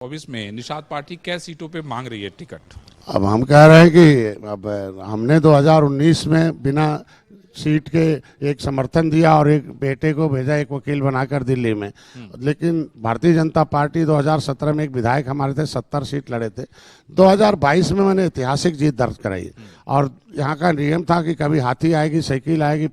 24 में निषाद पार्टी कै सीटों पे मांग रही है टिकट? अब हम कह रहे हैं कि अब हमने 2019 में बिना सीट के एक समर्थन दिया और एक बेटे को भेजा एक वकील बनाकर दिल्ली में। लेकिन भारतीय जनता पार्टी 2017 में एक विधायक हमारे थे, 70 सीट लड़े थे। 2022 में मैंने ऐतिहासिक जीत दर्ज कराई और यहाँ का नियम था कि कभी हाथी आएगी साइकिल आएगी,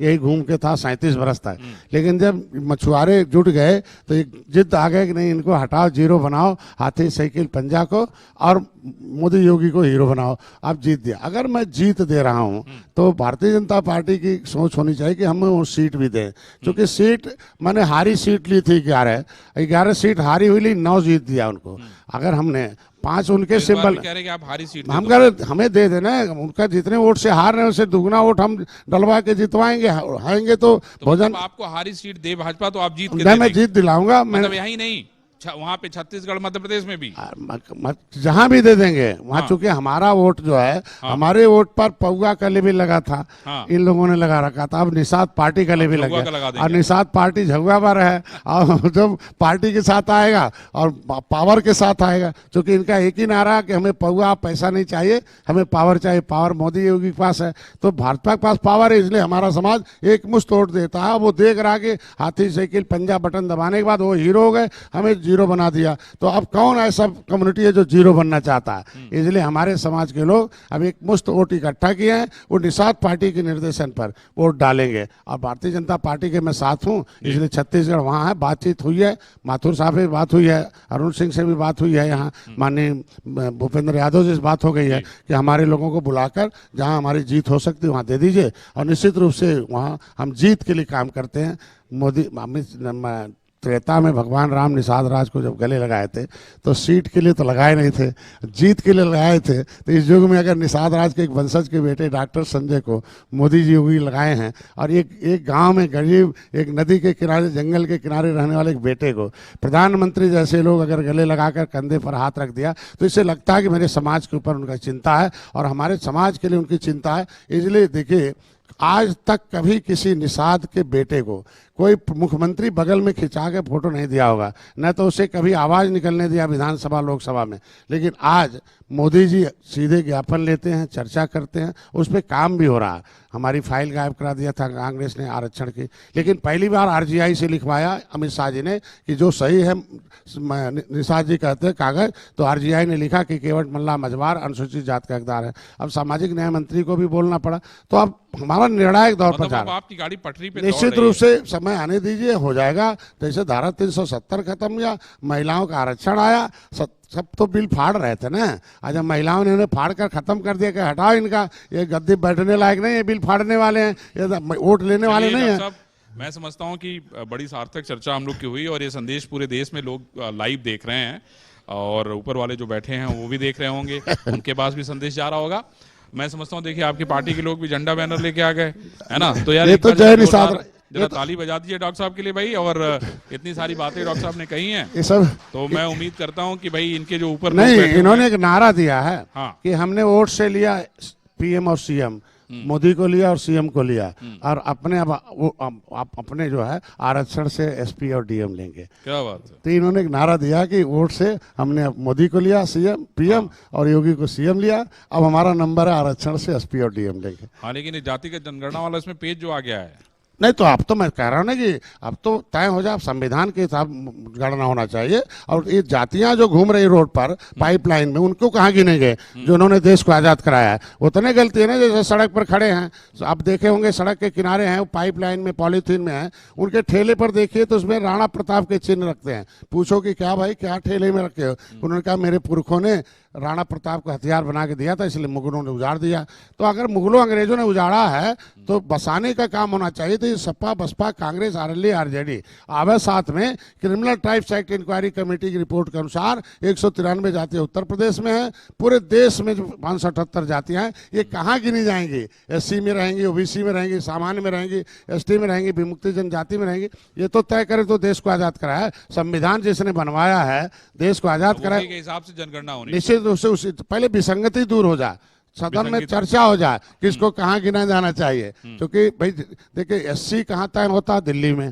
यही घूम के था 37 बरस तक। लेकिन जब मछुआरे जुट गए तो एक जिद आ गए कि नहीं, इनको हटाओ, जीरो बनाओ, हाथी साइकिल पंजा को, और मोदी योगी को हीरो बनाओ। अब जीत दिया। अगर मैं जीत दे रहा हूँ तो भारतीय जनता पार्टी की सोच होनी चाहिए कि हमें वो सीट भी दें, क्योंकि सीट मैंने हारी सीट ली थी 11 सीट हारी हुई ली, 9 जीत दिया उनको। अगर हमने 5 उनके सिंबल, कह रहे कि आप हारी सीट हम कह रहे हमें दे देना, उनका जितने वोट से हार रहे हैं उससे दुगना वोट हम डलवा के जितवाएंगे, हारेंगे तो भोजन। मतलब आपको हारी सीट दे भाजपा तो आप जीत के मैं जीत दिलाऊंगा। मतलब यही नहीं, वहाँ पे छत्तीसगढ़ मध्य प्रदेश में भी जहां भी दे देंगे वहां। चूंकि हमारा वोट जो है, हमारे वोट पर पौगा का लेबल लगा था, इन लोगों ने लगा रखा था। अब निषाद पार्टी का लेबल लग गया और निषाद पार्टी झगुआ पर है, और जब पार्टी के साथ आएगा और पावर के साथ आएगा, क्योंकि इनका एक ही नारा कि हमें पौगा पैसा नहीं चाहिए, हमें पावर चाहिए। पावर मोदी योगी के पास है तो भाजपा के पास पावर है, इसलिए हमारा समाज एक मुश्त वोट देता है। वो देख रहा कि हाथी साइकिल पंजा बटन दबाने के बाद वो हीरो हो गए, हमें जीरो बना दिया। तो अब कौन ऐसा कम्युनिटी है जो जीरो बनना चाहता है? इसलिए हमारे समाज के लोग अब एक मुश्त वोट इकट्ठा किए हैं, वो निषाद पार्टी के निर्देशन पर वोट डालेंगे और भारतीय जनता पार्टी के मैं साथ हूं। इसलिए छत्तीसगढ़ वहां है, बातचीत हुई है, माथुर साहब से बात हुई है, अरुण सिंह से भी बात हुई है, यहाँ माननीय भूपेंद्र यादव से बात हो गई है कि हमारे लोगों को बुलाकर जहां हमारी जीत हो सकती है वहां दे दीजिए। और निश्चित रूप से वहां हम जीत के लिए काम करते हैं। मोदी त्रेता में भगवान राम निषाद राज को जब गले लगाए थे तो सीट के लिए तो लगाए नहीं थे, जीत के लिए लगाए थे। तो इस युग में अगर निषाद राज के एक वंशज के बेटे डॉक्टर संजय को मोदी जी योगी लगाए हैं, और एक गांव में गरीब, एक नदी के किनारे, जंगल के किनारे रहने वाले एक बेटे को प्रधानमंत्री जैसे लोग अगर गले लगाकर कंधे पर हाथ रख दिया, तो इससे लगता है कि मेरे समाज के ऊपर उनका चिंता है और हमारे समाज के लिए उनकी चिंता है। इसलिए देखिए, आज तक कभी किसी निषाद के बेटे को कोई मुख्यमंत्री बगल में खिंचा के फोटो नहीं दिया होगा, न तो उसे कभी आवाज निकलने दिया विधानसभा लोकसभा में। लेकिन आज मोदी जी सीधे ज्ञापन लेते हैं, चर्चा करते हैं, उस पर काम भी हो रहा है। हमारी फाइल गायब करा दिया था कांग्रेस ने आरक्षण की, लेकिन पहली बार आरजीआई से लिखवाया अमित शाह जी ने कि जो सही है, निषाद जी कहते हैं कागज, तो आरजीआई ने लिखा कि केवट मल्ला मझवार अनुसूचित जात का हकदार है। अब सामाजिक न्याय मंत्री को भी बोलना पड़ा। तो अब हमारा निर्णायक दौर पर जा रहा है। आपकी गाड़ी पटरी पे निश्चित रूप से समय आने दीजिए, हो जाएगा। जैसे धारा 370 खत्म या महिलाओं का आरक्षण आया, सब तो बिल फाड़ रहे थे ना। आज हम महिलाओं ने उन्हें फाड़ कर खत्म कर दिया कि हटाओ इनका, ये गद्दी बैठने लायक नहीं है, बिल फाड़ने वाले हैं, ये वोट लेने वाले नहीं है। मैं समझता हूं कि बड़ी सार्थक चर्चा हम लोग की हुई और ये संदेश पूरे देश में लोग लाइव देख रहे हैं और ऊपर वाले जो बैठे हैं वो भी देख रहे होंगे, उनके पास भी संदेश जा रहा होगा। मैं समझता हूँ, देखिए आपकी पार्टी के लोग भी झंडा बैनर लेके आ गए, है ना? तो यार, ये तो जय निषाद, जरा ताली बजा दीजिए डॉक्टर साहब के लिए भाई। और इतनी सारी बातें डॉक्टर साहब ने कही हैं, ये सब तो मैं उम्मीद करता हूं कि भाई इनके जो ऊपर नहीं, इन्होंने एक नारा दिया है कि हमने वोट से लिया पीएम और सीएम, मोदी को लिया और सीएम को लिया, और अपने जो है आरक्षण से एसपी और डीएम लेंगे। क्या बात है। तो इन्होंने एक नारा दिया कि वोट से हमने मोदी को लिया सीएम पीएम और योगी को सीएम लिया, अब हमारा नंबर है आरक्षण से एसपी और डीएम लेंगे। हाँ, लेकिन जातिगत जनगणना वाला इसमें पेज जो आ गया है, नहीं तो अब तो मैं कह रहा हूँ ना कि अब तो तय हो जाए, संविधान के हिसाब गणना होना चाहिए। और ये जातियां जो घूम रही रोड पर पाइपलाइन में, उनको कहाँ गिनेंगे जो उन्होंने देश को आज़ाद कराया है? उतने गलती है ना जैसे सड़क पर खड़े हैं, आप देखे होंगे सड़क के किनारे हैं, पाइपलाइन में पॉलीथीन में है, उनके ठेले पर देखिए तो उसमें राणा प्रताप के चिन्ह रखते हैं। पूछो कि क्या भाई, क्या ठेले में रखे हो? उन्होंने कहा मेरे पुरखों ने राणा प्रताप को हथियार बना के दिया था, इसलिए मुगलों ने उजाड़ दिया। तो अगर मुगलों अंग्रेजों ने उजाड़ा है तो बसाने का काम होना चाहिए। तो ये सपा बसपा कांग्रेस आरएलडी आरजेडी आवे साथ में। Criminal tribes act inquiry committee की रिपोर्ट के अनुसार 193 जातियां उत्तर प्रदेश में है, पूरे देश में जो 578 जातियां हैं, ये कहाँ गिनी जाएंगी? एससी में रहेंगी, ओबीसी में रहेंगी, सामान्य में रहेंगी, एसटी में रहेंगी, विमुक्ति जनजाति में रहेंगी। ये तो तय करे तो देश को आजाद कराया, संविधान जिसने बनवाया है देश को आजाद कराया, के हिसाब से जनगणना होनी। निश्चित रूप से उसी पहले विसंगति दूर हो जाए, सदन में चर्चा हो जाए किसको कहाँ गिना जाना चाहिए। क्योंकि भाई देखिए, एससी कहाँ तय होता है? दिल्ली में।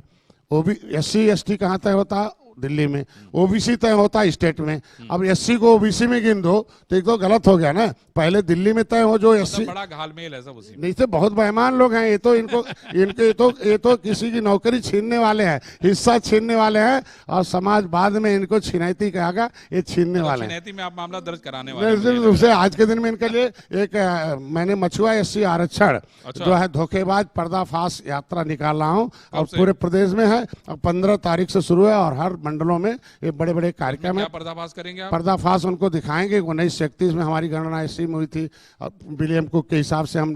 एससी एसटी कहाँ तय होता है? दिल्ली में, ओबीसी तय होता है स्टेट में। अब एससी को ओबीसी में गिन दो तो एक तो गलत हो गया ना, पहले दिल्ली में तय हो जो एससी। बड़ा घालमेल है सब उसी में। नहीं तो बहुत बेईमान लोग हैं ये तो, इनको ये तो किसी की नौकरी छीनने वाले हैं, हिस्सा छीनने वाले हैं, और समाज बाद में इनको छिनैती कहेगा, ये छीनने वाले हैं। छिनैती में आप मामला दर्ज कराने वाले हैं। आज के दिन में इनके लिए एक मैंने मछुआ एससी आरक्षण जो है धोखेबाज पर्दाफाश यात्रा निकाल रहा हूँ, और पूरे प्रदेश में है, और 15 तारीख से शुरू है, और हर मंडलों में ये बड़े बड़े कार्यक्रम है। पर्दाफाश करेंगे आप? पर्दाफाश उनको दिखाएंगे। 1931 में हमारी गणना एससी में हुई थी, विलियम कुक के हिसाब से हम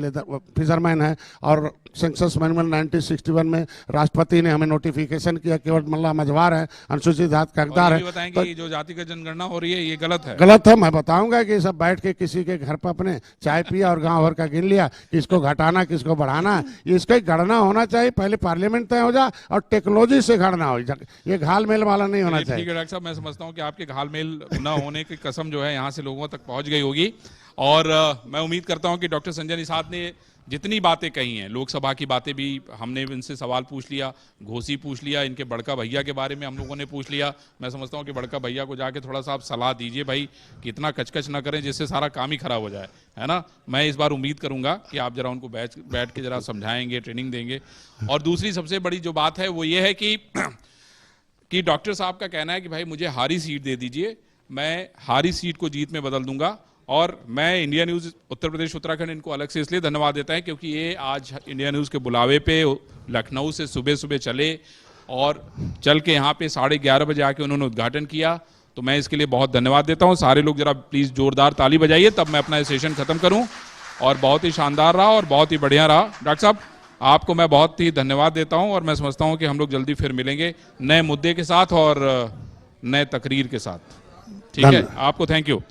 फिशरमैन है, और सेंसस मैनुअल 1961 में राष्ट्रपति ने हमें नोटिफिकेशन किया, केवल मल्ला मझवार है, अनुसूचित जाति का हकदार है। बताएंगे ये जो जातिगत जनगणना हो रही है ये गलत है? गलत है। मैं बताऊंगा कि सब बैठ के किसी के घर पर अपने चाय पिया और गांव भर का गिन लिया, किसको घटाना किसको बढ़ाना, इसका गणना होना चाहिए। पहले पार्लियामेंट तय हो जाए और टेक्नोलॉजी से गणना हो, ये घालमेल वाला नहीं होना चाहिए। ठीक है डॉक्टर साहब, मैं समझता हूँ कि आपके घालमेल न होने की कसम जो है यहाँ से लोगों तक पहुँच गई होगी, और मैं उम्मीद करता हूँ कि डॉक्टर संजय निषाद ने जितनी बातें कही हैं, लोकसभा की बातें भी हमने इनसे सवाल पूछ लिया, घोसी पूछ लिया, इनके बड़का भैया के बारे में हम लोगों ने पूछ लिया। मैं समझता हूं कि बड़का भैया को जाके थोड़ा सा आप सलाह दीजिए भाई कि इतना कचकच ना करें जिससे सारा काम ही खराब हो जाए, है ना। मैं इस बार उम्मीद करूंगा कि आप जरा उनको बैठ के जरा समझाएंगे, ट्रेनिंग देंगे। और दूसरी सबसे बड़ी जो बात है वो ये है कि डॉक्टर साहब का कहना है कि भाई मुझे हारी सीट दे दीजिए, मैं हारी सीट को जीत में बदल दूंगा। और मैं इंडिया न्यूज़ उत्तर प्रदेश उत्तराखंड इनको अलग से इसलिए धन्यवाद देता है क्योंकि ये आज इंडिया न्यूज़ के बुलावे पे लखनऊ से सुबह सुबह चले और चल के यहाँ पे 11:30 बजे आके उन्होंने उद्घाटन किया, तो मैं इसके लिए बहुत धन्यवाद देता हूँ। सारे लोग जरा प्लीज़ जोरदार ताली बजाइए, तब मैं अपना सेशन ख़त्म करूँ। और बहुत ही शानदार रहा और बहुत ही बढ़िया रहा। डॉक्टर साहब आपको मैं बहुत ही धन्यवाद देता हूँ, और मैं समझता हूँ कि हम लोग जल्दी फिर मिलेंगे नए मुद्दे के साथ और नए तकरीर के साथ। ठीक है, आपको थैंक यू।